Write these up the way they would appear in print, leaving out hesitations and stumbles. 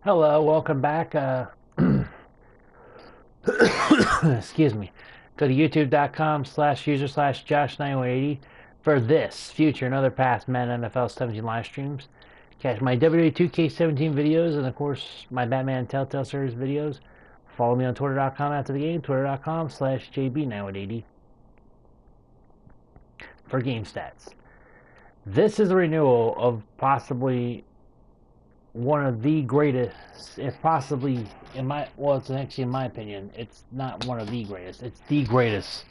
Hello, welcome back. Excuse me. Go to youtube.com/user/Josh9180 for this, future, and other past Madden NFL 17 live streams. Catch my WWE 2K17 videos and, of course, my Batman Telltale series videos. Follow me on Twitter.com after the game, Twitter.com/JB9180 for game stats. This is a renewal of possibly one of the greatest, if possibly it's actually in my opinion, it's not one of the greatest, it's the greatest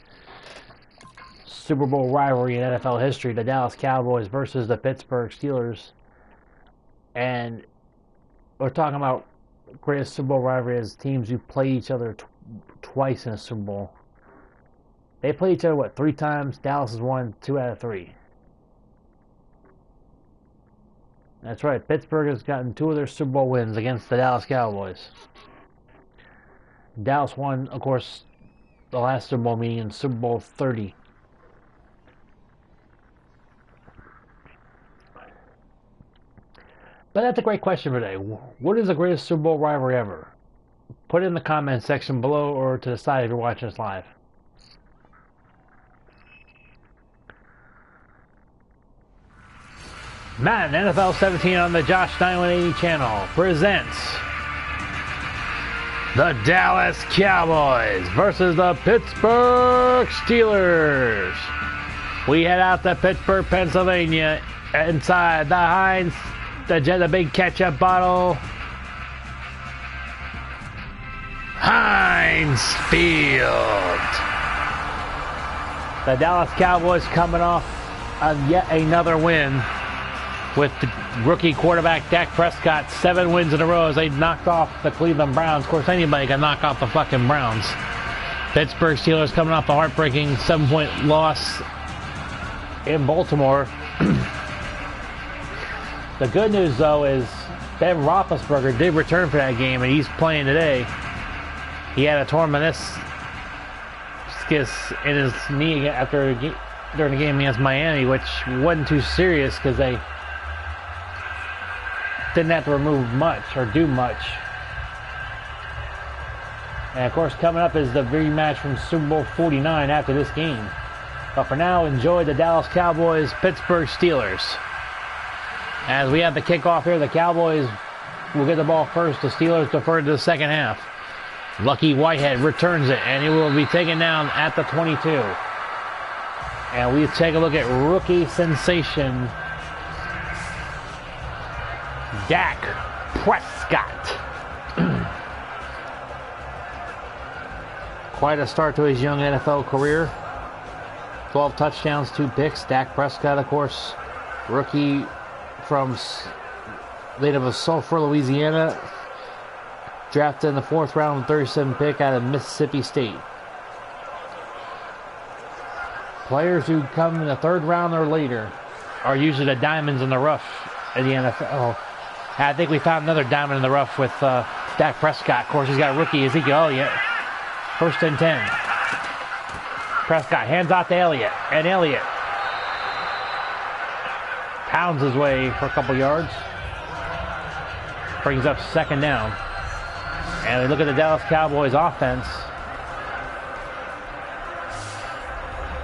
Super Bowl rivalry in NFL history, the Dallas Cowboys versus the Pittsburgh Steelers. And we're talking about greatest Super Bowl rivalry as teams who play each other twice in a Super Bowl. They play each other, 3 times? Dallas has won 2 out of 3. That's right. Pittsburgh has gotten 2 of their Super Bowl wins against the Dallas Cowboys. Dallas won, of course, the last Super Bowl meeting in Super Bowl 30. But that's a great question for today. What is the greatest Super Bowl rivalry ever? Put it in the comments section below or to the side if you're watching us live. Madden NFL 17 on the Josh 9180 channel presents the Dallas Cowboys versus the Pittsburgh Steelers. We head out to Pittsburgh, Pennsylvania, inside the Heinz, the big ketchup bottle, Heinz Field. The Dallas Cowboys coming off on yet another win with the rookie quarterback Dak Prescott, 7 wins in a row as they knocked off the Cleveland Browns. Of course, anybody can knock off the fucking Browns. Pittsburgh Steelers coming off a heartbreaking 7-point loss in Baltimore. The good news, though, is Ben Roethlisberger did return for that game, and he's playing today. He had a torn meniscus in his knee during the game against Miami, which wasn't too serious because they didn't have to remove much or do much. And of course, coming up is the rematch from Super Bowl 49 after this game. But for now, enjoy the Dallas Cowboys, Pittsburgh Steelers. As we have the kickoff here, the Cowboys will get the ball first. The Steelers defer to the second half. Lucky Whitehead returns it, and he will be taken down at the 22. And we take a look at rookie sensation Dak Prescott. Quite a start to his young NFL career. 12 touchdowns, 2 picks. Dak Prescott, of course, rookie from native of Sulphur, Louisiana. Drafted in the 4th round with 37 pick out of Mississippi State. Players who come in the 3rd round or later are usually the diamonds in the rough in the NFL. I think we found another diamond in the rough with Dak Prescott. Of course, he's got a rookie Ezekiel Elliott. 1st and 10. Prescott hands off to Elliott, and Elliott pounds his way for a couple yards. Brings up 2nd down. And we look at the Dallas Cowboys offense.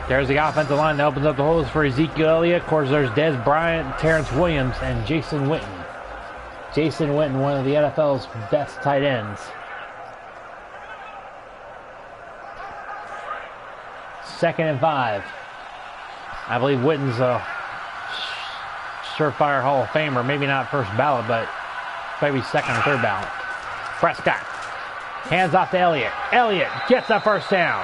There's the offensive line that opens up the holes for Ezekiel Elliott. Of course, there's Dez Bryant, Terrence Williams, and Jason Witten. Jason Witten, one of the NFL's best tight ends. 2nd and 5. I believe Witten's a surefire Hall of Famer. Maybe not first ballot, but maybe 2nd or 3rd ballot. Prescott hands off to Elliott. Elliott gets a 1st down.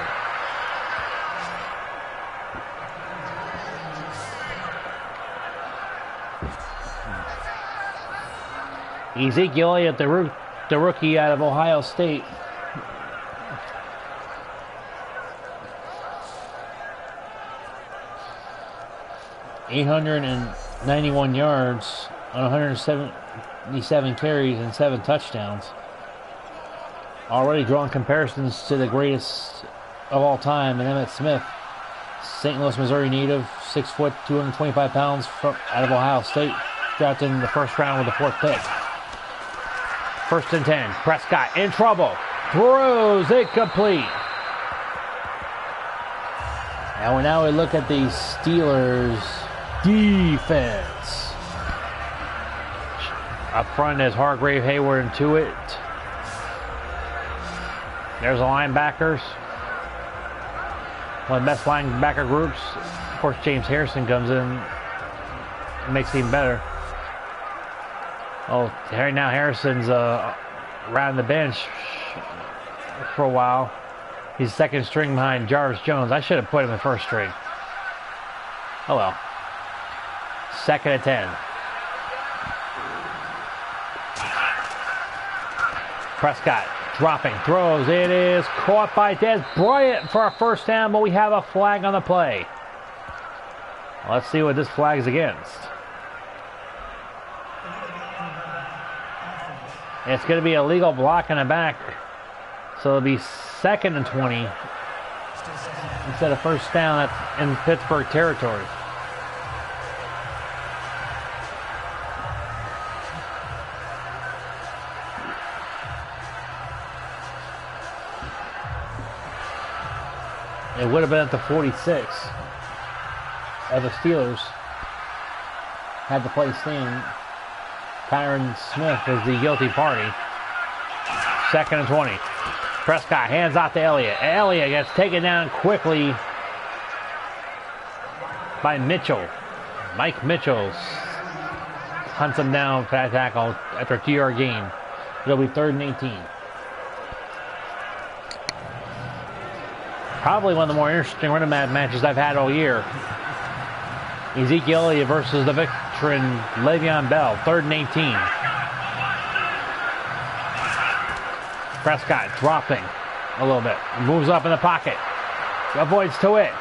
Ezekiel Elliott, the rookie out of Ohio State. ...891 yards on 177 carries and 7 touchdowns. Already drawing comparisons to the greatest of all time, and Emmitt Smith, St. Louis, Missouri native, 6 foot, 225 pounds, out of Ohio State, drafted in the 1st round with the 4th pick. First and 10. Prescott in trouble. Throws incomplete. And now we look at the Steelers defense. Up front is Hargrave, Hayward, and Tuitt. There's the linebackers. One of the best linebacker groups. Of course, James Harrison comes in. Makes it even better. Oh, right now Harrison's around the bench for a while. He's second string behind Jarvis Jones. I should have put him in first string. Oh well. Second and 10. Prescott dropping, throws. It is caught by Des Bryant for a first down, but we have a flag on the play. Let's see what this flag is against. It's going to be a legal block in the back. So it'll be second and 20 instead of first down. That's in Pittsburgh territory. It would have been at the 46 of the Steelers had the play stand. Tyron Smith was the guilty party. Second and 20. Prescott hands off to Elliott. Elliott gets taken down quickly by Mitchell. Mike Mitchell hunts him down for that tackle after a 2-yard gain. It'll be third and 18. Probably one of the more interesting running back matches I've had all year. Ezekiel Elliott versus the veteran Le'Veon Bell. Third and 18. Prescott dropping a little bit. Moves up in the pocket. Avoids Tuitt.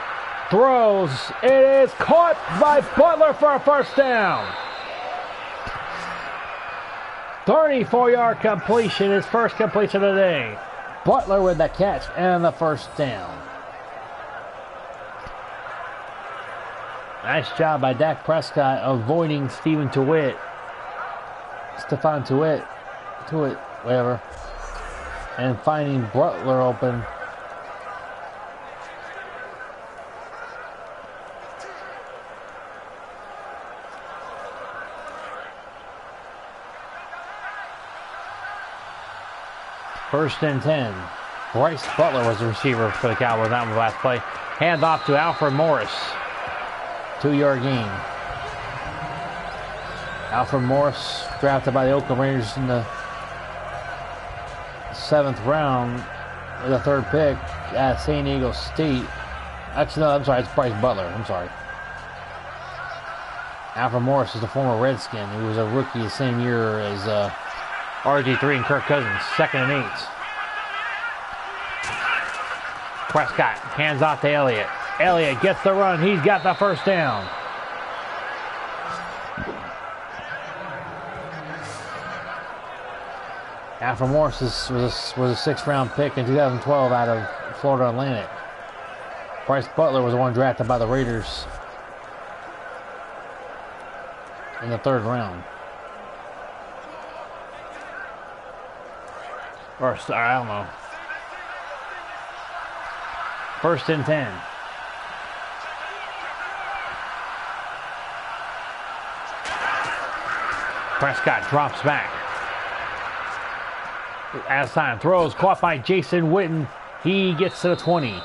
Throws. It is caught by Butler for a first down. 34-yard completion. His first completion of the day. Butler with the catch and the first down. Nice job by Dak Prescott avoiding Stephon Tuitt, whatever, and finding Butler open. First and 10. Bryce Butler was the receiver for the Cowboys. That was the last play. Hand off to Alfred Morris. 2-yard gain. Alfred Morris, drafted by the Oakland Raiders in the 7th round with a 3rd pick at San Diego State. Actually, no, I'm sorry, it's Bryce Butler. I'm sorry. Alfred Morris is a former Redskin. He was a rookie the same year as RG3 and Kirk Cousins. Second and 8. Prescott hands off to Elliott. Elliott gets the run. He's got the first down. Alfred Morris was a 6th round pick in 2012 out of Florida Atlantic. Bryce Butler was the one drafted by the Raiders in the 3rd round. Or, I don't know. First and 10. Prescott drops back. As time throws, caught by Jason Witten. He gets to the 20. All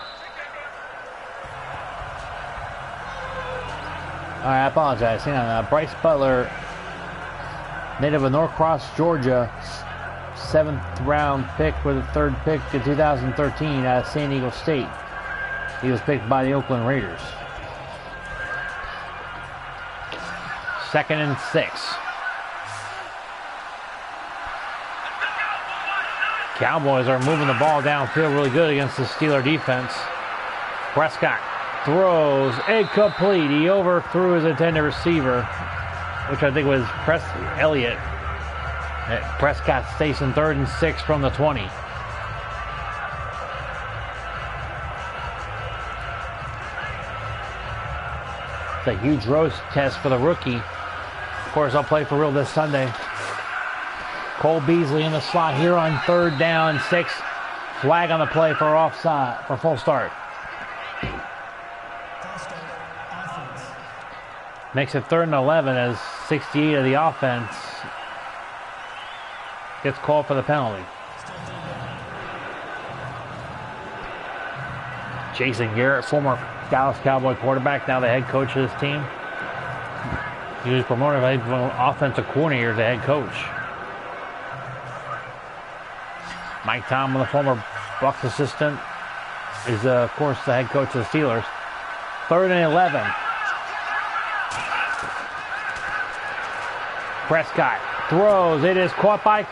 right, I apologize. Hang on. Bryce Butler, native of Norcross, Georgia, 7th round pick with a 3rd pick in 2013 out of San Diego State. He was picked by the Oakland Raiders. Second and 6. Cowboys are moving the ball downfield really good against the Steeler defense. Prescott throws incomplete. He overthrew his intended receiver, which I think was Elliott. Prescott stays in 3rd and 6 from the 20. It's a huge road test for the rookie. Of course, I'll play for real this Sunday. Cole Beasley in the slot here on 3rd down and 6. Flag on the play for offside, for full start. Makes it 3rd and 11 as 68 of the offense gets called for the penalty. Jason Garrett, former Dallas Cowboy quarterback, now the head coach of this team. He was promoted from offensive coordinator to head coach. Mike Tomlin, the former Bucs assistant, is of course the head coach of the Steelers. 3rd and 11. Prescott throws. It is caught by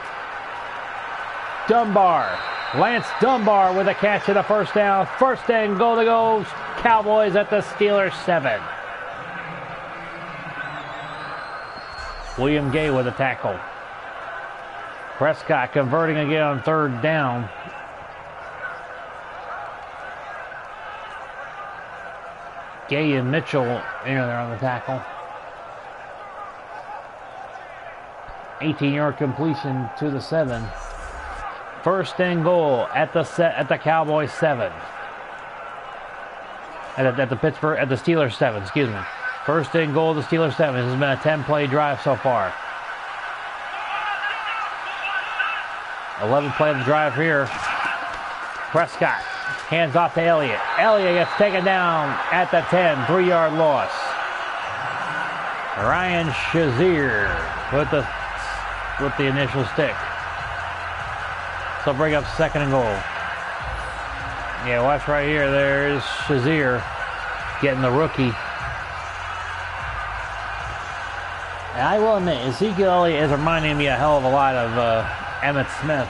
Dunbar. Lance Dunbar with a catch and a 1st down. 1st and goal to go. Cowboys at the Steelers 7. William Gay with a tackle. Prescott converting again on 3rd down. Gay and Mitchell in there on the tackle. 18-yard completion to the 7. 1st and goal at the Cowboys 7. At the Steelers 7. Excuse me. 1st and goal to the Steelers 7. This has been a 10-play drive so far. 11 play of the drive here. Prescott hands off to Elliott. Elliott gets taken down at the 10. 3-yard loss. Ryan Shazier with the initial stick. So bring up 2nd and goal. Yeah, watch right here. There's Shazier getting the rookie. And I will admit, Ezekiel Elliott is reminding me a hell of a lot of Emmitt Smith.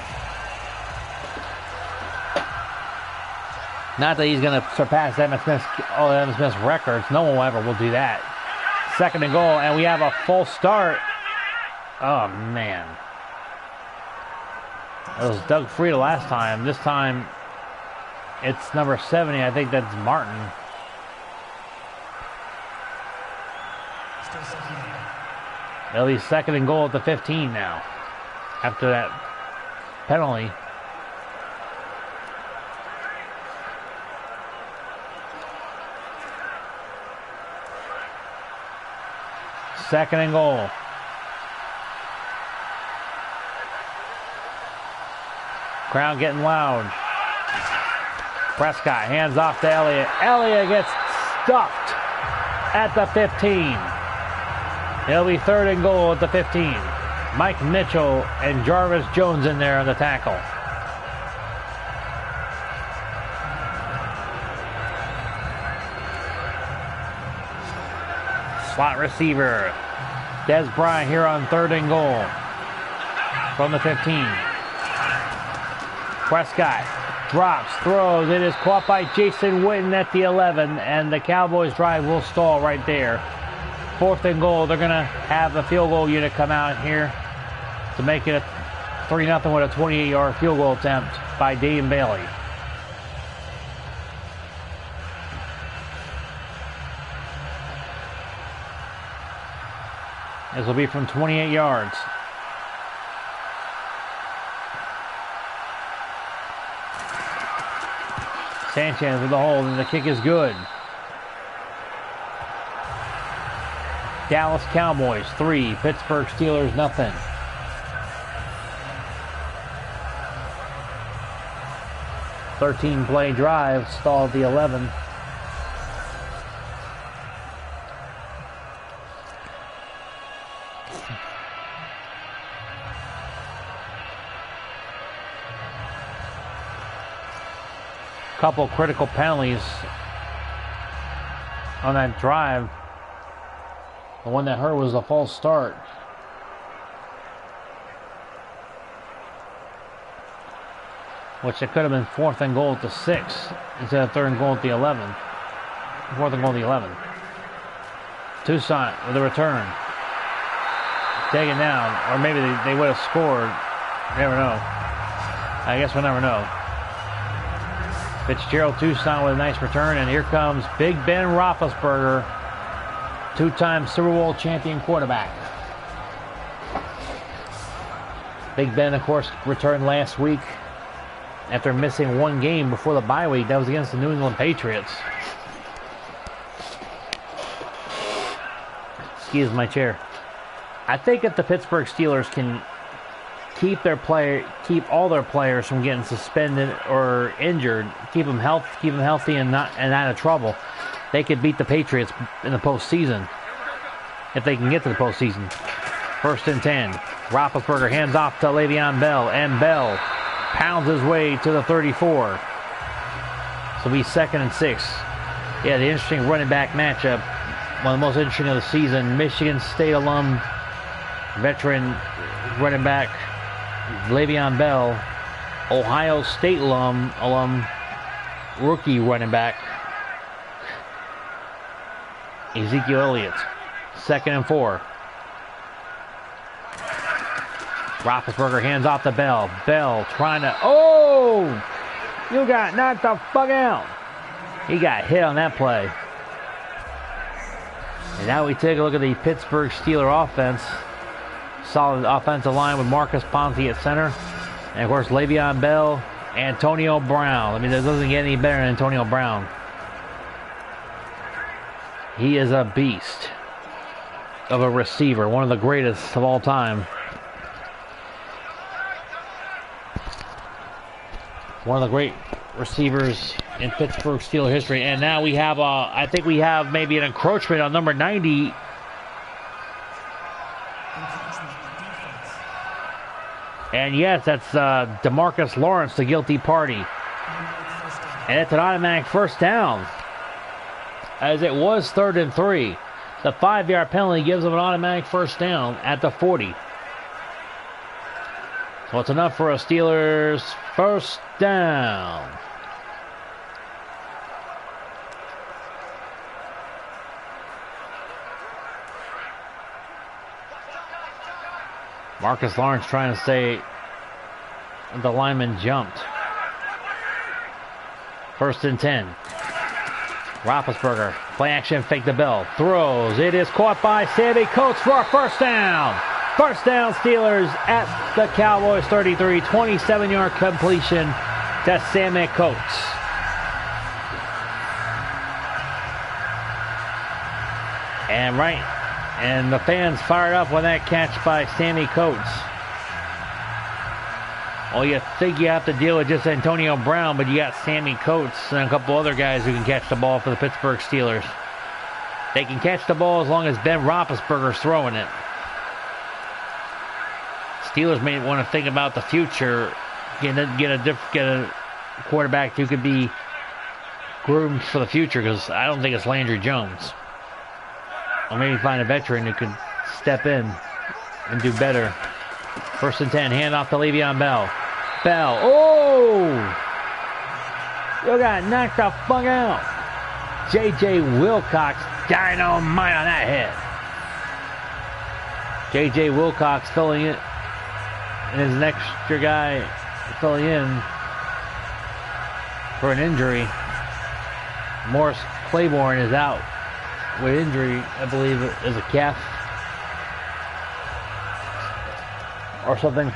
Not that he's going to surpass Emmitt Smith's records. No one ever will do that. 2nd and goal, and we have a full start. Oh, man. It was Doug Frieda last time. This time, it's number 70. I think that's Martin. It'll be 2nd and goal at the 15 now. After that penalty. Second and goal. Crowd getting loud. Prescott hands off to Elliott. Elliott gets stuffed at the 15. It'll be 3rd and goal at the 15. Mike Mitchell and Jarvis Jones in there on the tackle. Slot receiver. Des Bryant here on 3rd and goal from the 15. Prescott drops, throws. It is caught by Jason Witten at the 11, and the Cowboys drive will stall right there. 4th and goal. They're going to have the field goal unit come out here to make it a 3-0 with a 28-yard field goal attempt by Dane Bailey. This will be from 28 yards. Sanchez with the hold, and the kick is good. Dallas Cowboys 3, Pittsburgh Steelers 0. Thirteen-play drive, stalled the 11. Couple critical penalties on that drive. The one that hurt was a false start. Which it could have been 4th and goal at the 6 instead of 3rd and goal at the 11. 4th and goal at the 11. Toussaint with a return. Taken down. Or maybe they would have scored. You never know. I guess we'll never know. Fitzgerald Toussaint with a nice return. And here comes Big Ben Roethlisberger, two-time Super Bowl champion quarterback. Big Ben, of course, returned last week after missing one game before the bye week. That was against the New England Patriots. Excuse my chair. I think if the Pittsburgh Steelers can keep all their players from getting suspended or injured, keep them healthy and not out of trouble, they could beat the Patriots in the postseason. If they can get to the postseason. 1st and 10. Roethlisberger hands off to Le'Veon Bell, and Bell pounds his way to the 34. So it'll be 2nd and 6. Yeah, the interesting running back matchup. One of the most interesting of the season. Michigan State alum, veteran running back Le'Veon Bell. Ohio State alum rookie running back Ezekiel Elliott. 2nd and 4. Roethlisberger hands off to Bell. Bell trying to... Oh! You got knocked the fuck out. He got hit on that play. And now we take a look at the Pittsburgh Steelers offense. Solid offensive line with Marcus Ponce at center. And of course, Le'Veon Bell, Antonio Brown. I mean, it doesn't get any better than Antonio Brown. He is a beast of a receiver. One of the greatest of all time. One of the great receivers in Pittsburgh Steelers history. And now we have, I think we have maybe an encroachment on number 90. And yes, that's DeMarcus Lawrence, the guilty party. And it's an automatic first down. As it was 3rd and 3. The 5-yard penalty gives them an automatic first down at the 40. So it's enough for a Steelers first down. Marcus Lawrence trying to say the lineman jumped. 1st and 10. Roethlisberger, play action, fake the Bell, throws. It is caught by Sammy Coates for a first down. First down, Steelers at the Cowboys 33. 27-yard completion to Sammy Coates. And the fans fired up when that catch by Sammy Coates. Well, you think you have to deal with just Antonio Brown, but you got Sammy Coates and a couple other guys who can catch the ball for the Pittsburgh Steelers. They can catch the ball as long as Ben Roethlisberger's throwing it. Steelers may want to think about the future, get a quarterback who could be groomed for the future, because I don't think it's Landry Jones. Or maybe find a veteran who could step in and do better. 1st and 10, handoff to Le'Veon Bell. Bell, oh! You got knocked the fuck out. J.J. Wilcox, dynamite on that hit. J.J. Wilcox filling it. And there's an extra guy filling in for an injury. Morris Claiborne is out with injury, I believe, is a calf or something.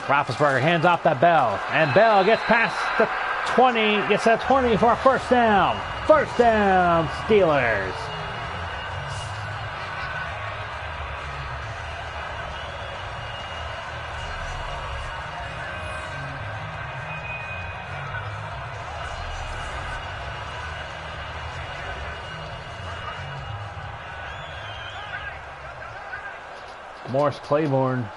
Roethlisberger hands off that Bell, and Bell gets past the 20, gets that 20 for a first down. First down, Steelers. Morris Claiborne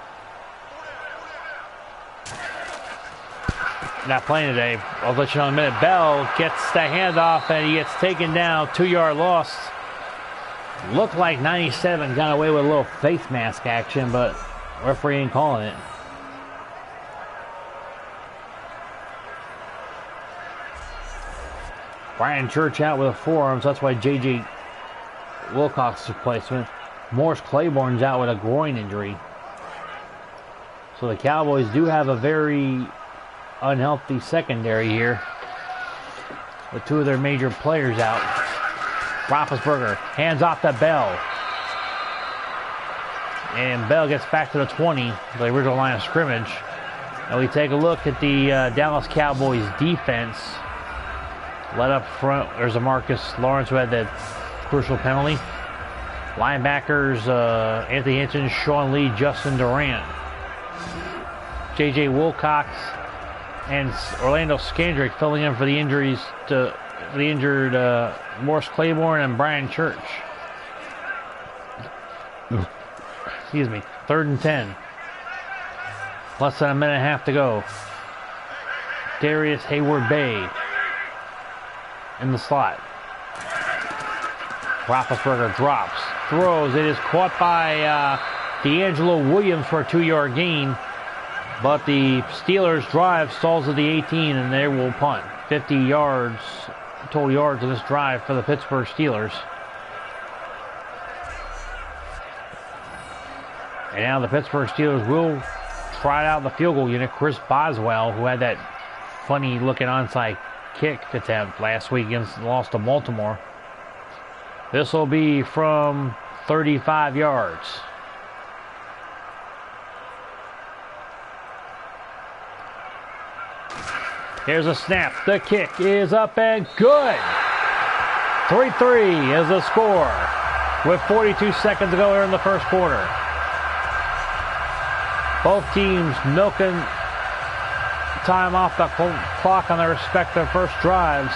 not playing today. I'll let you know in a minute. Bell gets the handoff and he gets taken down. 2-yard loss. Looked like 97 got away with a little face mask action, but referee ain't calling it. Brian Church out with a forearm, so that's why J.J. Wilcox's replacement. Morris Claiborne's out with a groin injury. So the Cowboys do have a very unhealthy secondary here, with 2 of their major players out. Roethlisberger hands off to Bell. And Bell gets back to the 20, the original line of scrimmage. And we take a look at the Dallas Cowboys defense. Led up front, there's a Marcus Lawrence who had that crucial penalty. Linebackers, Anthony Hitchens, Sean Lee, Justin Durant. J.J. Wilcox and Orlando Scandrick filling in for the injuries to the injured Morris Claiborne and Brian Church. Excuse me. 3rd and 10. Less than a minute and a half to go. Darius Hayward-Bay in the slot. Roethlisberger drops, throws. It is caught by D'Angelo Williams for a 2-yard gain. But the Steelers drive stalls at the 18 and they will punt. 50 yards, total yards of this drive for the Pittsburgh Steelers. And now the Pittsburgh Steelers will try out the field goal unit. Chris Boswell, who had that funny looking onside kick attempt last week against the loss to Baltimore. This will be from 35 yards. Here's a snap. The kick is up and good. 3-3 is the score with 42 seconds to go here in the first quarter. Both teams milking time off the clock on their respective first drives.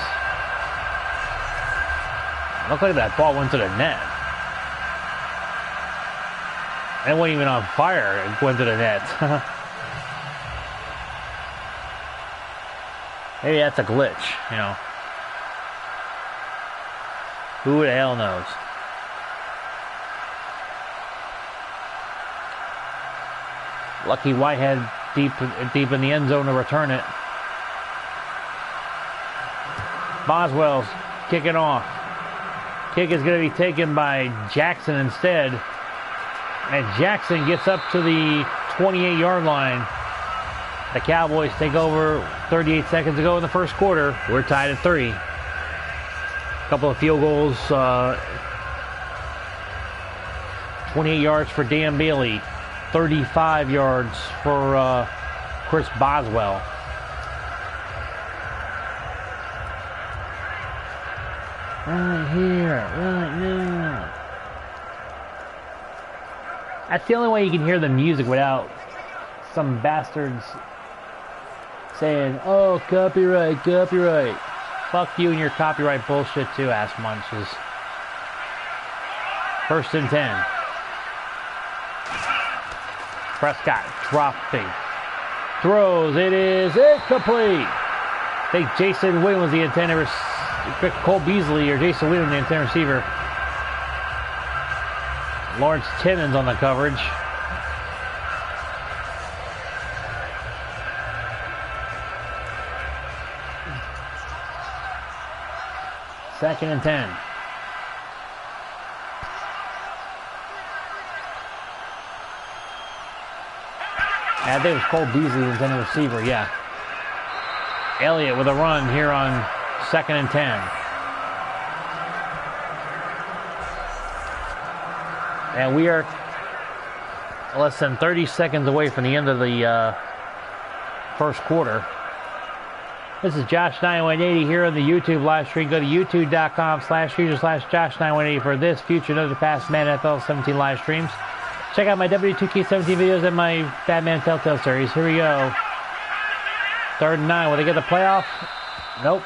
Look like that ball went to the net. It wasn't even on fire. It went to the net. Maybe that's a glitch, you know. Who the hell knows? Lucky Whitehead deep in the end zone to return it. Boswell's kicking off. Kick is going to be taken by Jackson instead. And Jackson gets up to the 28-yard line. The Cowboys take over 38 seconds to go in the first quarter. We're tied at 3. A couple of field goals. 28 yards for Dan Bailey. 35 yards for Chris Boswell. Right here, right now. That's the only way you can hear the music without some bastards saying, oh, copyright, copyright. Fuck you and your copyright bullshit too, ass munches. 1st and 10. Prescott dropping. Throws. It is incomplete. I think Jason Williams was the intended Cole Beasley or Jason Williams the intended receiver. Lawrence Timmons on the coverage. Second and 10. I think it was Cole Beasley, the intended receiver, yeah. Elliott with a run here on 2nd and 10. And we are less than 30 seconds away from the end of the first quarter. This is Josh9180 here on the YouTube live stream. Go to youtube.com/user/Josh9180 for this, future, another past Madden NFL 17 live streams. Check out my W2K17 videos and my Batman Telltale series. Here we go. 3rd and 9. Will they get the playoff? Nope.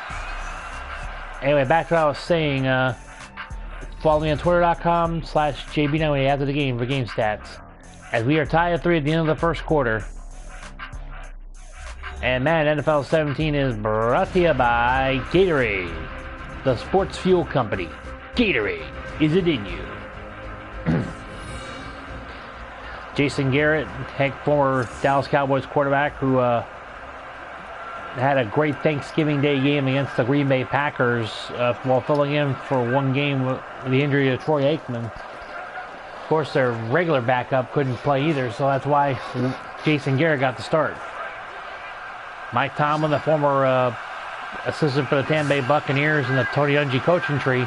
Anyway, back to what I was saying. Follow me on twitter.com/JB9180 after the game for game stats. As we are tied at 3 at the end of the first quarter. And Madden NFL 17 is brought to you by Gatorade, the sports fuel company. Gatorade, is it in you? Jason Garrett, former Dallas Cowboys quarterback, who had a great Thanksgiving Day game against the Green Bay Packers while filling in for one game with the injury of Troy Aikman. Of course, their regular backup couldn't play either, so that's why Jason Garrett got the start. Mike Tomlin, the former assistant for the Tampa Bay Buccaneers and the Tony Dungy coaching tree,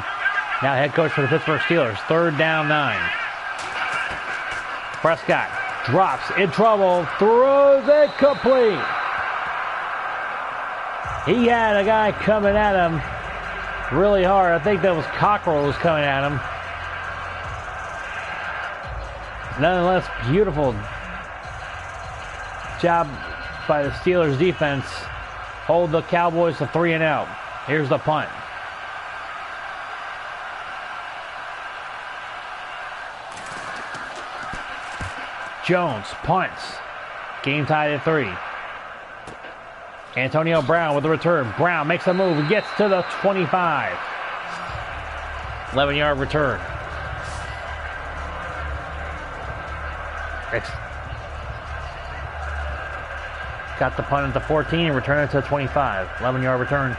Now head coach for the Pittsburgh Steelers. 3rd down 9. Prescott drops in trouble. Throws it complete. He had a guy coming at him really hard. I think that was Cockrell was coming at him. Nonetheless, beautiful job by the Steelers defense. Hold the Cowboys to 3 and out. Here's the punt. Jones punts. Game tied at 3. Antonio Brown with the return. Brown makes a move. Gets to the 25. 11-yard return. Got the punt at the 14 and return it to the 25. 11-yard return.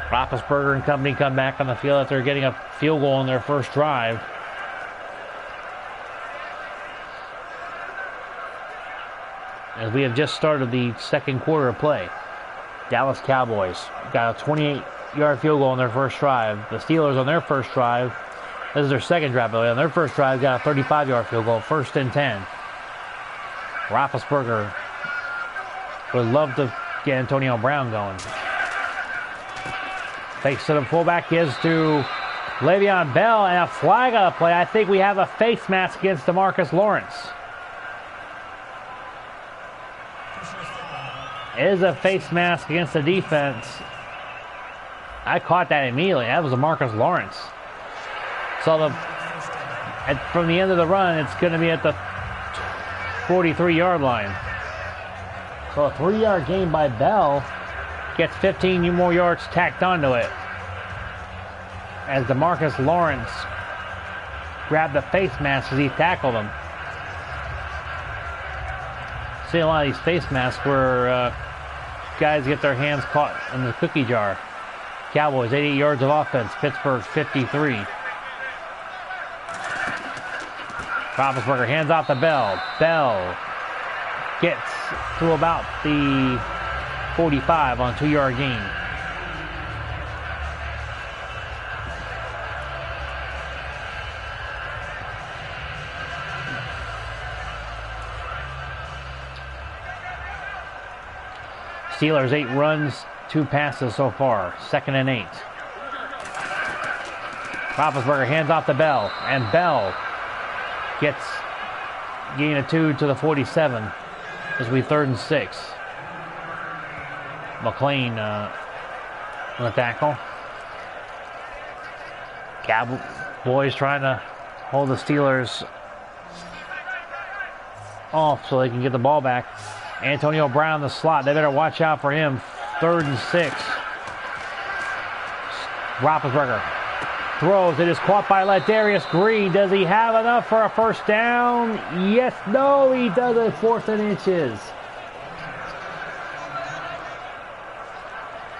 Roethlisberger and company come back on the field after getting a field goal on their first drive. As we have just started the second quarter of play. Dallas Cowboys got a 28-yard field goal on their first drive. The Steelers on their first drive, this is their second drive, on their first drive got a 35-yard field goal, 1st and 10. Roethlisberger would love to get Antonio Brown going. Fakes to the fullback, gives to Le'Veon Bell, and a flag on the play. I think we have a face mask against DeMarcus Lawrence. It is a face mask against the defense. I caught that immediately. That was DeMarcus Lawrence. So from the end of the run, it's going to be at the 43-yard line. So a 3-yard gain by Bell gets 15 more yards tacked onto it. As DeMarcus Lawrence grabbed the face mask as he tackled him. See a lot of these face masks where guys get their hands caught in the cookie jar. Cowboys 88 yards of offense. Pittsburgh 53. Roethlisberger hands off to Bell. Bell gets to about the 45 on a 2-yard gain. Steelers 8 runs, 2 passes so far. 2nd and 8. Roethlisberger hands off to Bell, and Bell gets gain of 2 to the 47. This will be 3rd and 6. McLean on the tackle. Cowboys trying to hold the Steelers off so they can get the ball back. Antonio Brown in the slot. They better watch out for him. 3rd and 6. Roethlisberger throws. It is caught by Ladarius Green. Does he have enough for a first down? Yes. No, he doesn't. 4th and inches.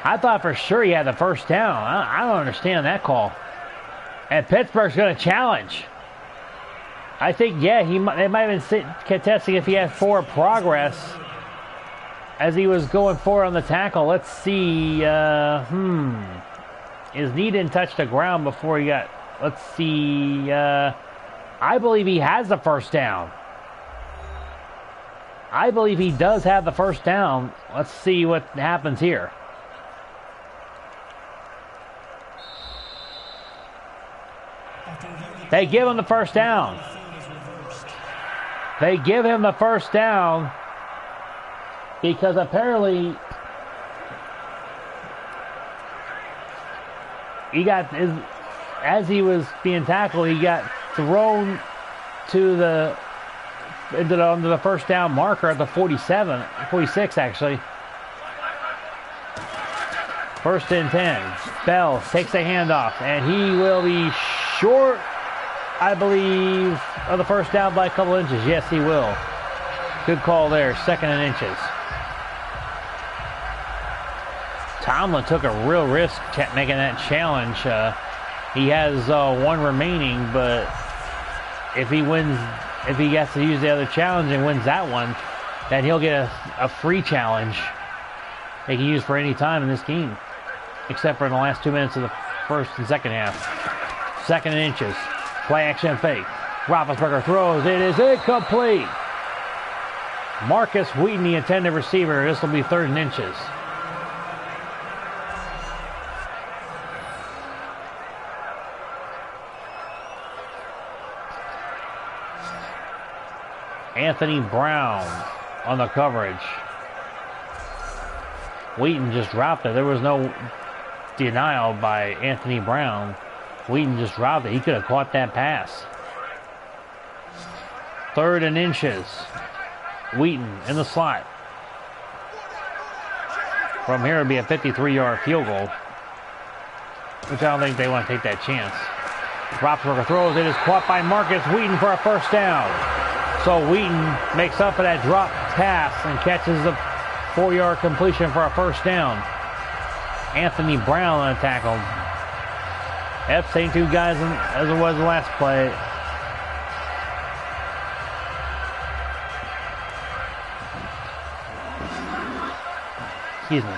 I thought for sure he had the first down. I don't understand that call. And Pittsburgh's going to challenge. I think, yeah, they might have been contesting if he had forward progress as he was going forward on the tackle. Let's see. His knee didn't touch the ground before he got. Let's see. I believe he has the first down. I believe he does have the first down. Let's see what happens here. They give him the first down. They give him the first down because apparently he got as he was being tackled, he got thrown to under the first down marker at the 46 actually. 1st and 10. Bell takes a handoff and he will be short, I believe, of the first down by a couple inches. Yes, he will. Good call there. 2nd and inches. Tomlin took a real risk making that challenge. He has 1 remaining, but if he has to use the other challenge and wins that one, then he'll get a free challenge they can use for any time in this game, except for in the last 2 minutes of the first and second half. Second and inches. Play action fake. Roethlisberger throws. It is incomplete. Marcus Wheaton, the intended receiver. This will be third and inches. Anthony Brown on the coverage. Wheaton just dropped it. There was no denial by Anthony Brown. Wheaton just dropped it. He could have caught that pass. Third and inches. Wheaton in the slot. From here, it would be a 53-yard field goal, which I don't think they want to take that chance. Roethlisberger throws. It is caught by Marcus Wheaton for a first down. So Wheaton makes up for that drop pass and catches the 4-yard completion for a first down. Anthony Brown on a tackle. Yep, same two guys as it was the last play. Excuse me.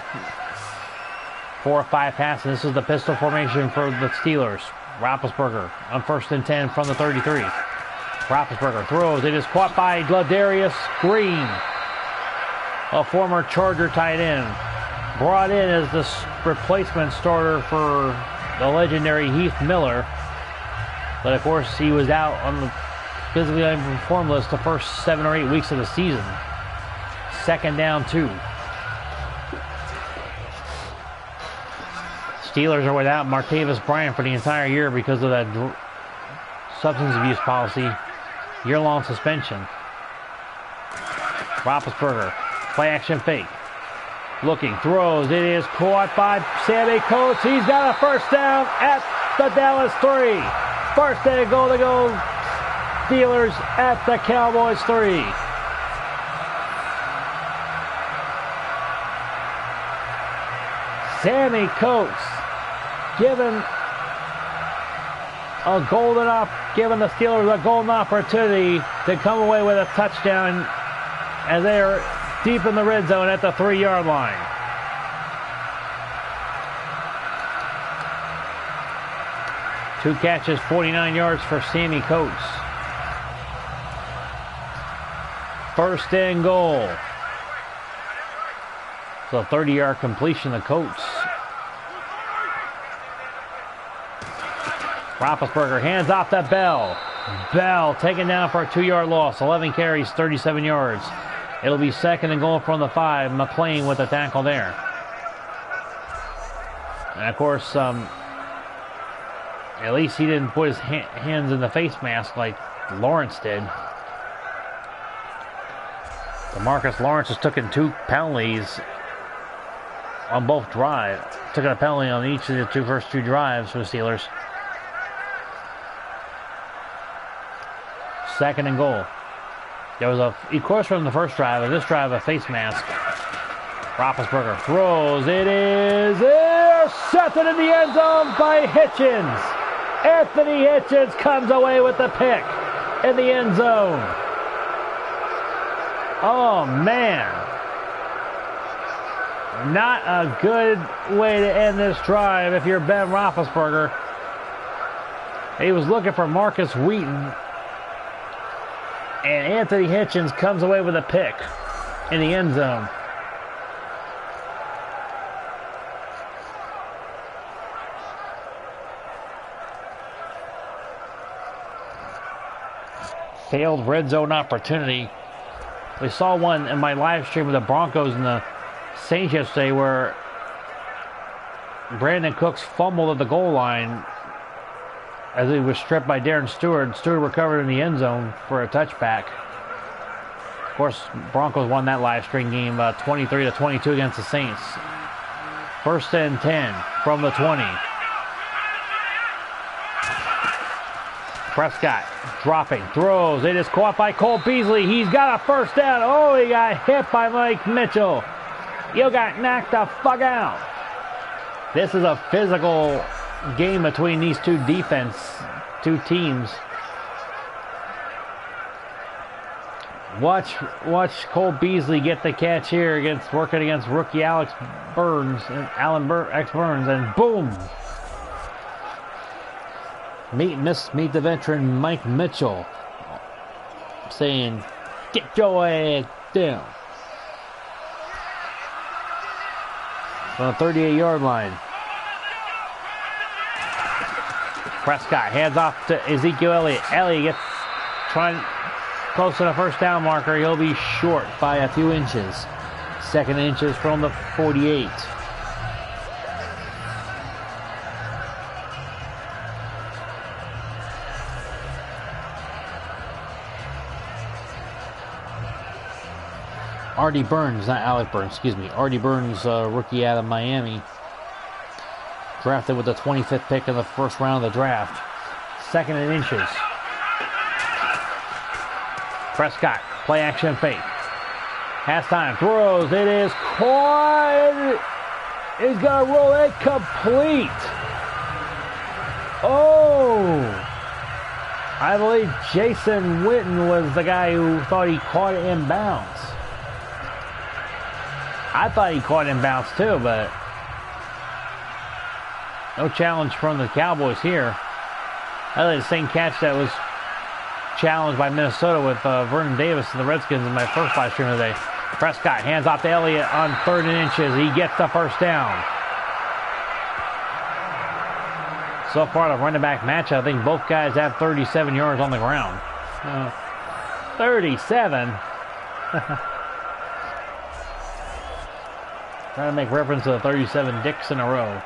4 or 5 passes. This is the pistol formation for the Steelers. Roethlisberger on first and 10 from the 33. Roethlisberger throws. It is caught by Ladarius Green, a former Charger tight end, brought in as the replacement starter for the legendary Heath Miller. But of course, he was out on the physically unperformed list the first 7 or 8 weeks of the season. Second down 2. Steelers are without Martavis Bryant for the entire year because of that substance abuse policy. Year-long suspension. Roethlisberger, play action fake. Looking, throws. It is caught by Sammy Coates. He's got a first down at the Dallas 3. First and goal to go. Steelers at the Cowboys 3. Sammy Coates giving the Steelers a golden opportunity to come away with a touchdown as they are deep in the red zone at the 3-yard line. Two catches, 49 yards for Sammy Coates. First and goal. So 30-yard completion to Coates. Roethlisberger hands off to Bell. Bell taken down for a 2-yard loss. 11 carries, 37 yards. It'll be second and goal from the 5. McLean with the tackle there. And of course, at least he didn't put his hands in the face mask like Lawrence did. DeMarcus Lawrence has taken 2 penalties on both drives. Took a penalty on each of the first two drives for the Steelers. Second and goal. There was of course from the first drive, but this drive a face mask. Roethlisberger throws. It is intercepted in the end zone by Hitchens. Anthony Hitchens comes away with the pick in the end zone. Oh man. Not a good way to end this drive if you're Ben Roethlisberger. He was looking for Marcus Wheaton. And Anthony Hitchens comes away with a pick in the end zone. Failed red zone opportunity. We saw one in my live stream of the Broncos and the Saints yesterday where Brandon Cooks fumbled at the goal line as he was stripped by Darren Stewart. Stewart recovered in the end zone for a touchback. Of course, Broncos won that live stream game 23-22 against the Saints. First and 10 from the 20. Prescott dropping, throws. It is caught by Cole Beasley. He's got a first down. Oh, he got hit by Mike Mitchell. You got knocked the fuck out. This is a physical game between these two teams. Watch Cole Beasley get the catch here working against rookie Alex Burns, and boom. Meet the veteran Mike Mitchell, saying, "Get your ass down." On the 38-yard line. Prescott hands off to Ezekiel Elliott. Elliott gets trying close to the first down marker. He'll be short by a few inches. 2nd inches from the 48. Artie Burns, not Alec Burns, excuse me. Artie Burns, rookie out of Miami. Drafted with the 25th pick in the first round of the draft. 2nd and inches. Prescott, play action fake. Has time, throws, it is caught. He's going to roll it complete. Oh! I believe Jason Witten was the guy who thought he caught it in bounds. I thought he caught it in bounds too, but no challenge from the Cowboys here. I like the same catch that was challenged by Minnesota with Vernon Davis and the Redskins in my first live stream of the day. Prescott hands off to Elliott on 3rd and inches. He gets the first down. So far, the running back match, I think both guys have 37 yards on the ground. 37? Trying to make reference to the 37 dicks in a row.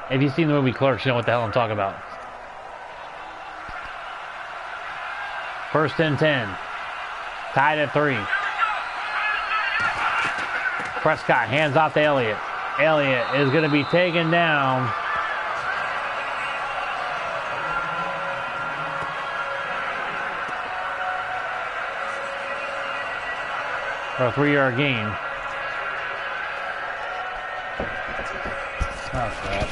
If you've seen the movie Clerks, you know what the hell I'm talking about. 1st and 10. Tied at 3. Prescott hands off to Elliott. Elliott is going to be taken down. For a 3-yard gain. Oh, crap.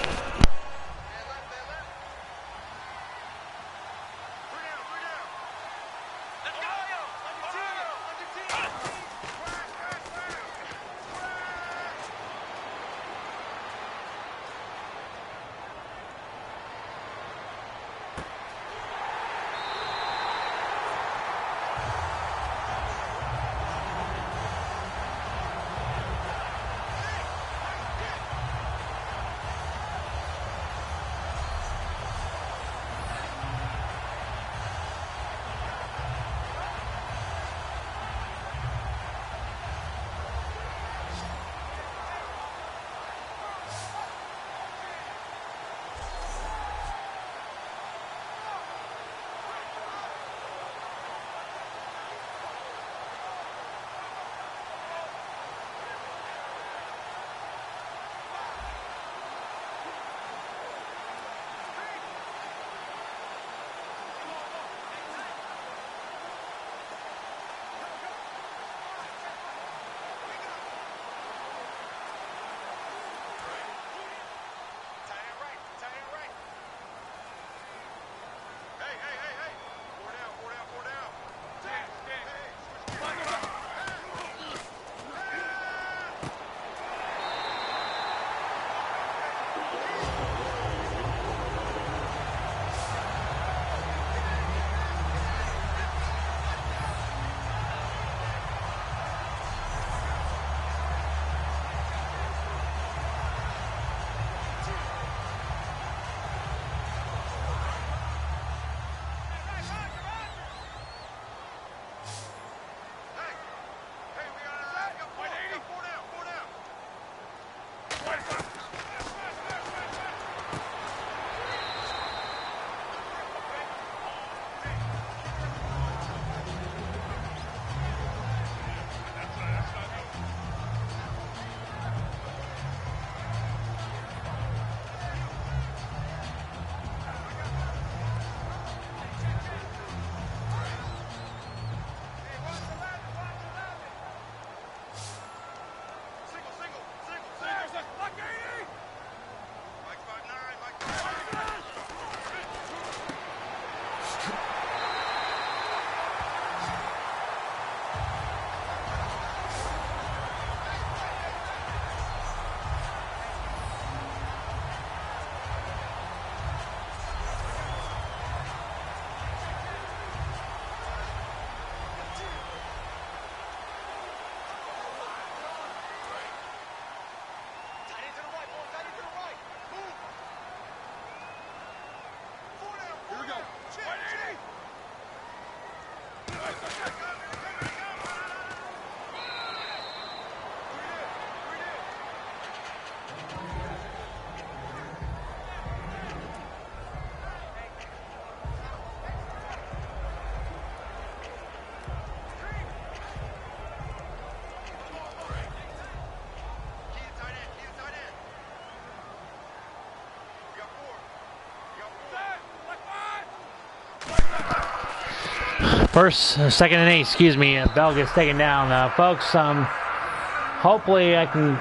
Second and 8, excuse me. Bell gets taken down. Folks, hopefully I can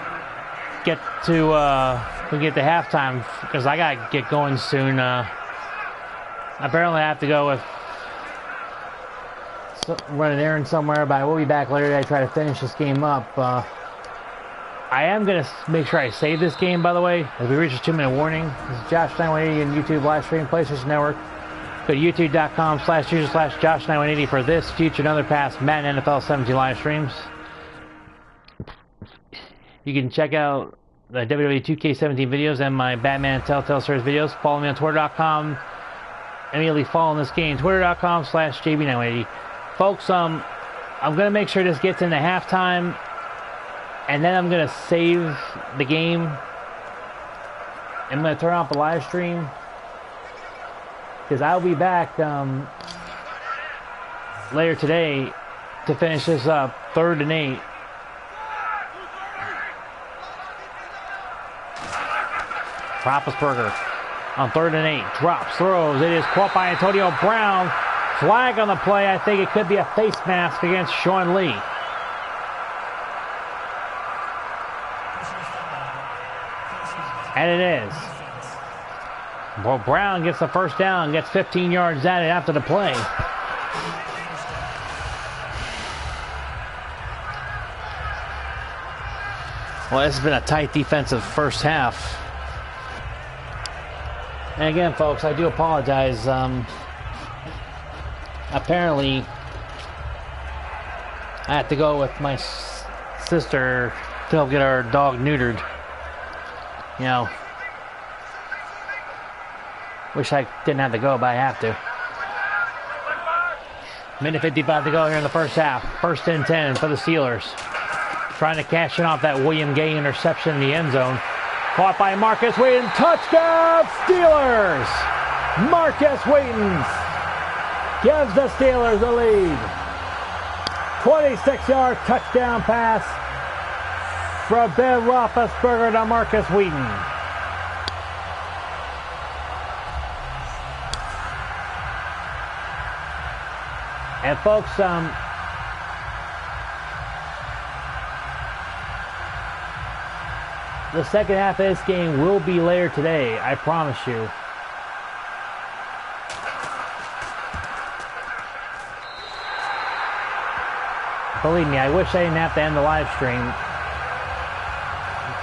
get to halftime because I got to get going soon. Apparently I have to go with run an errand somewhere, but I will be back later today to try to finish this game up. I am going to make sure I save this game, by the way, as we reach a 2-minute warning. This is Josh 980 and YouTube live stream, PlayStation Network. Go to youtube.com/user/Josh9180 for this, future, and other past Madden NFL 17 live streams. You can check out the WWE 2K17 videos and my Batman and Telltale series videos. Follow me on Twitter.com. Immediately following this game, Twitter.com/JB980. Folks, I'm going to make sure this gets into halftime, and then I'm going to save the game. I'm going to turn off the live stream, because I'll be back later today to finish this up. 3rd and 8. Roethlisberger on 3rd and 8. Drops, throws. It is caught by Antonio Brown. Flag on the play. I think it could be a face mask against Sean Lee. And it is. Well, Brown gets the first down, gets 15 yards at it after the play. Well, this has been a tight defensive first half. And again, folks, I do apologize. Apparently, I have to go with my sister to help get our dog neutered. You know, wish I didn't have to go, but I have to. Minute 55 to go here in the first half. 1st and 10 for the Steelers. Trying to cash in off that William Gay interception in the end zone. Caught by Marcus Wheaton. Touchdown, Steelers! Marcus Wheaton gives the Steelers the lead. 26-yard touchdown pass from Ben Roethlisberger to Marcus Wheaton. And folks, the second half of this game will be later today, I promise you. Believe me, I wish I didn't have to end the live stream,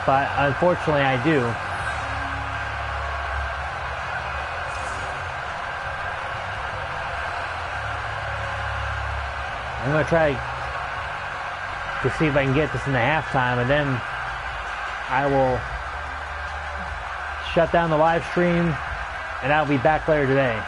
but unfortunately I do. I'm going to try to see if I can get this into halftime, and then I will shut down the live stream, and I'll be back later today.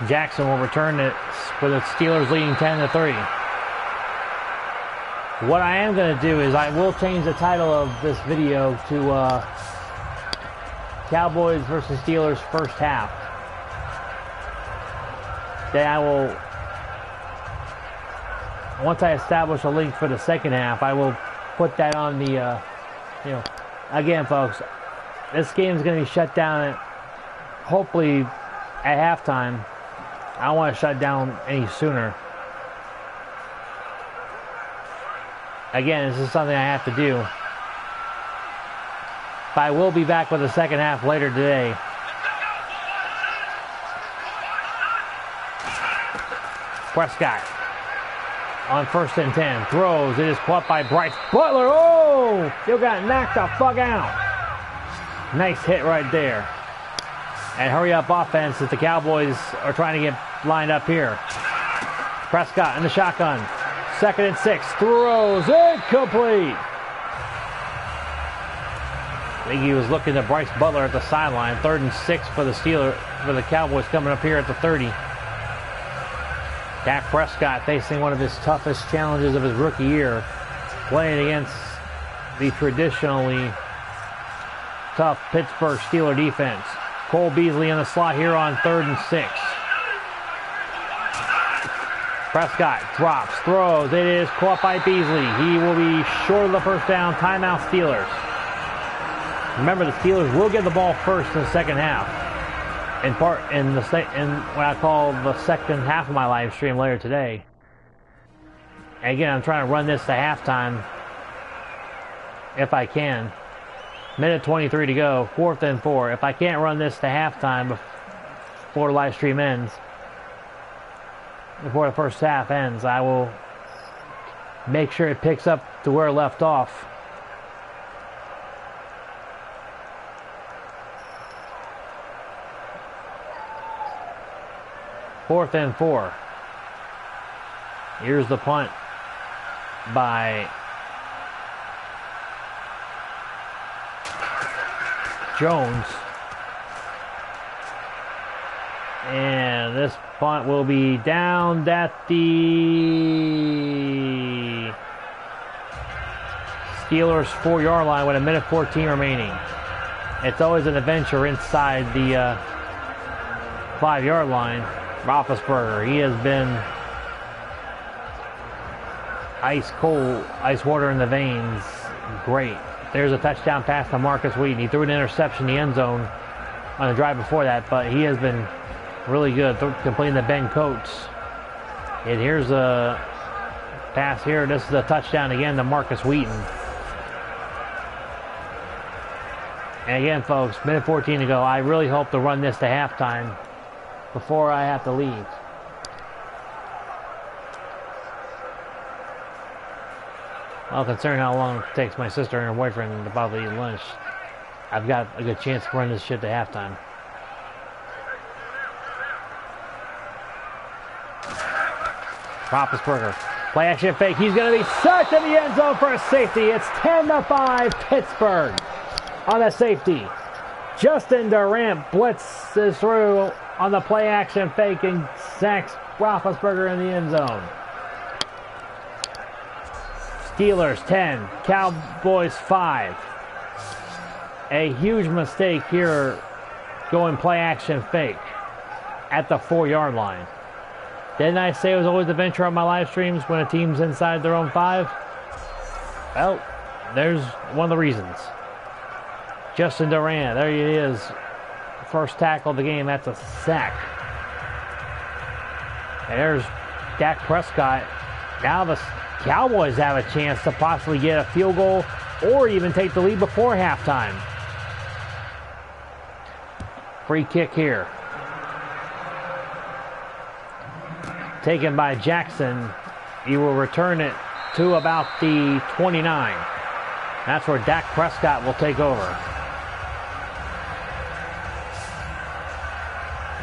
Jackson will return it with the Steelers leading 10-3. What I am going to do is I will change the title of this video to Cowboys versus Steelers first half. Then I will, once I establish a link for the second half, I will put that on the, again, folks, this game is going to be shut down hopefully at halftime. I don't want to shut down any sooner. Again, this is something I have to do. But I will be back with the second half later today. Prescott on 1st and 10. Throws. It is caught by Bryce Butler. Oh! Still got knocked the fuck out. Nice hit right there. And hurry up offense as the Cowboys are trying to get lined up here. Prescott in the shotgun. 2nd and 6. Throws. Incomplete. I think he was looking at Bryce Butler at the sideline. 3rd and 6 for the Cowboys coming up here at the 30. Dak Prescott facing one of his toughest challenges of his rookie year, playing against the traditionally tough Pittsburgh Steelers defense. Cole Beasley in the slot here on 3rd and 6. Prescott drops, throws. It is caught by Beasley. He will be short of the 1st down. Timeout Steelers. Remember, the Steelers will get the ball first in the 2nd half. In what I call the 2nd half of my live stream later today. And again, I'm trying to run this to halftime if I can. Minute 23 to go, 4th and 4. If I can't run this to halftime before the live stream ends, before the 1st half ends, I will make sure it picks up to where it left off. Fourth and 4. Here's the punt by Jones. And this punt will be down at the Steelers' 4-yard line with a minute 14 remaining. It's always an adventure inside the 5-yard line. Roethlisberger, he has been ice cold, ice water in the veins. Great. There's a touchdown pass to Marcus Wheaton. He threw an interception in the end zone on the drive before that, but he has been really good completing the Ben Coates. And here's a pass here. This is a touchdown again to Marcus Wheaton. And again, folks, minute 14 to go. I really hope to run this to halftime before I have to leave. Well, considering how long it takes my sister and her boyfriend to probably eat lunch, I've got a good chance to run this shit to halftime. Roethlisberger, play action fake. He's going to be sacked in the end zone for a safety. It's 10-5 Pittsburgh on a safety. Justin Durant blitzes through on the play action fake and sacks Roethlisberger in the end zone. Steelers 10, Cowboys 5. A huge mistake here going play action fake at the 4-yard line. Didn't I say it was always a venture on my live streams when a team's inside their own 5? Well, there's one of the reasons. Justin Durant, there he is. First tackle of the game, that's a sack. And there's Dak Prescott. Now the Cowboys have a chance to possibly get a field goal or even take the lead before halftime. Free kick here. Taken by Jackson. He will return it to about the 29. That's where Dak Prescott will take over.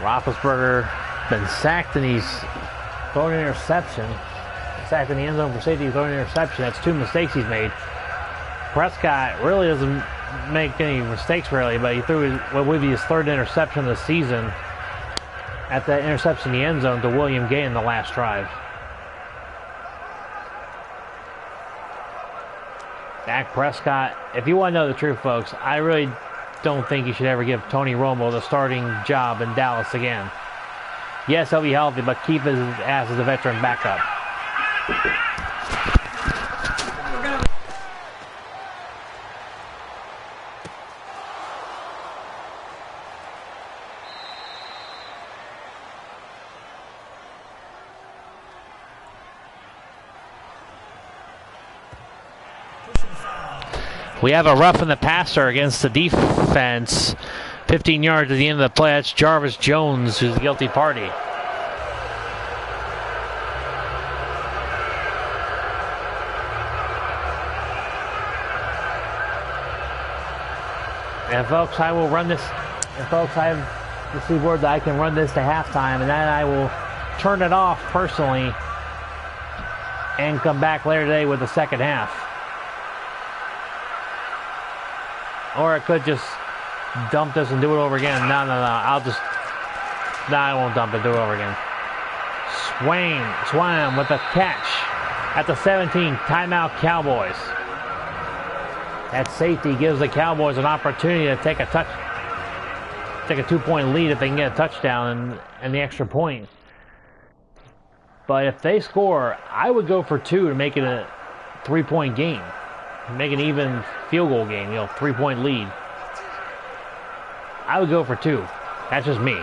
Roethlisberger been sacked and he's thrown an interception. Sacked in the end zone for safety, thrown an interception. That's 2 mistakes he's made. Prescott really doesn't make any mistakes really, but he threw what would be his 3rd interception of the season at that interception in the end zone to William Gay in the last drive. Dak Prescott, if you want to know the truth, folks, I really don't think you should ever give Tony Romo the starting job in Dallas again. Yes, he'll be healthy, but keep his ass as a veteran backup. We have a roughing the passer against the defense. 15 yards at the end of the play. That's Jarvis Jones, who's the guilty party. And folks, I will run this. And folks, I have received word that I can run this to halftime, and then I will turn it off personally and come back later today with the second half. Or I could just dump this and do it over again. No. I won't dump it. Do it over again. Swam with a catch at the 17. Timeout, Cowboys. That safety gives the Cowboys an opportunity to take a 2-point lead if they can get a touchdown and the extra point. But if they score, I would go for 2 to make it a 3-point game. Make an even field goal game, 3-point lead. I would go for 2. That's just me.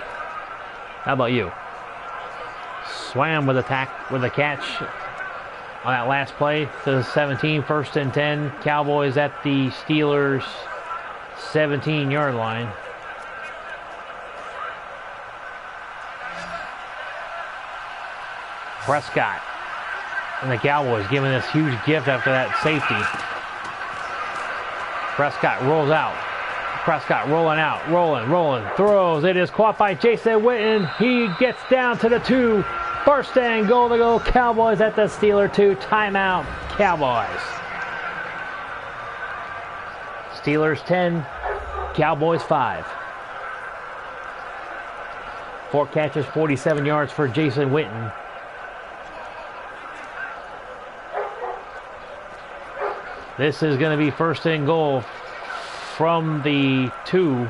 How about you? Swam with a catch on that last play to the 17, 1st and 10. Cowboys at the Steelers' 17-yard line. Prescott and the Cowboys giving this huge gift after that safety. Prescott rolls out. Prescott rolling, throws. It is caught by Jason Witten. He gets down to the 2. 1st and goal to go. Cowboys at the Steeler 2. Timeout, Cowboys. Steelers 10, Cowboys 5. 4 catches, 47 yards for Jason Witten. This is going to be 1st and goal from the 2.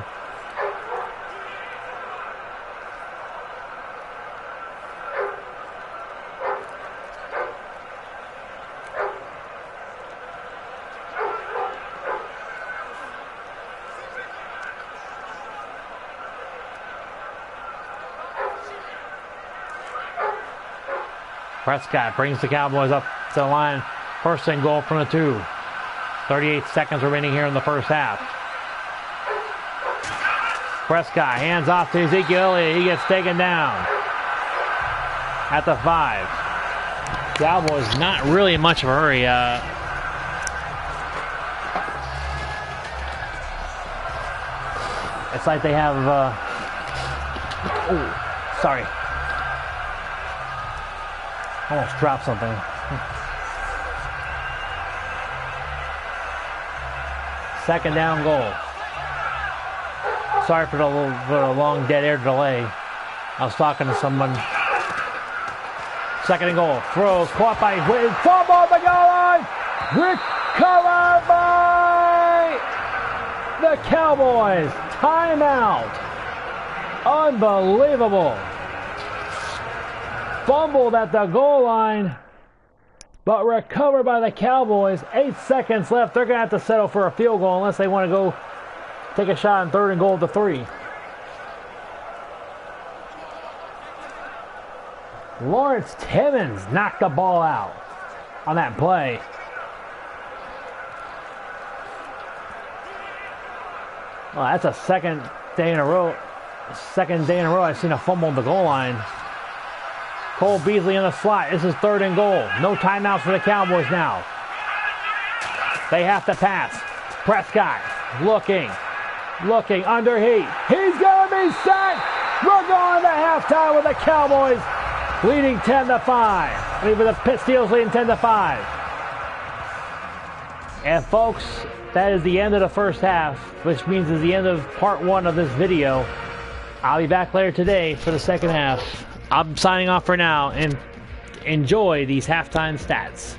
Prescott brings the Cowboys up to the line. 1st and goal from the 2. 38 seconds remaining here in the first half. Prescott hands off to Ezekiel Elliott. He gets taken down at the 5. Cowboys not really in much of a hurry. It's like they have... sorry. Almost dropped something. Second down goal. Sorry for the long dead air delay. I was talking to someone. Second and goal. Throws caught by Witten. Fumble on the goal line. Recovered by the Cowboys. Timeout. Unbelievable. Fumbled at the goal line, but recovered by the Cowboys. 8 seconds left. They're going to have to settle for a field goal unless they want to go take a shot on 3rd and goal to 3. Lawrence Timmons knocked the ball out on that play. Well, that's a second day in a row I've seen a fumble at the goal line. Cole Beasley in the slot. This is 3rd and goal. No timeouts for the Cowboys now. They have to pass. Prescott looking under heat. He's going to be sacked. We're going to halftime with the Cowboys leading 10-5. I mean, with the Steelers leading 10-5. And folks, that is the end of the first half, which means it's the end of part 1 of this video. I'll be back later today for the second half. I'm signing off for now, and enjoy these halftime stats.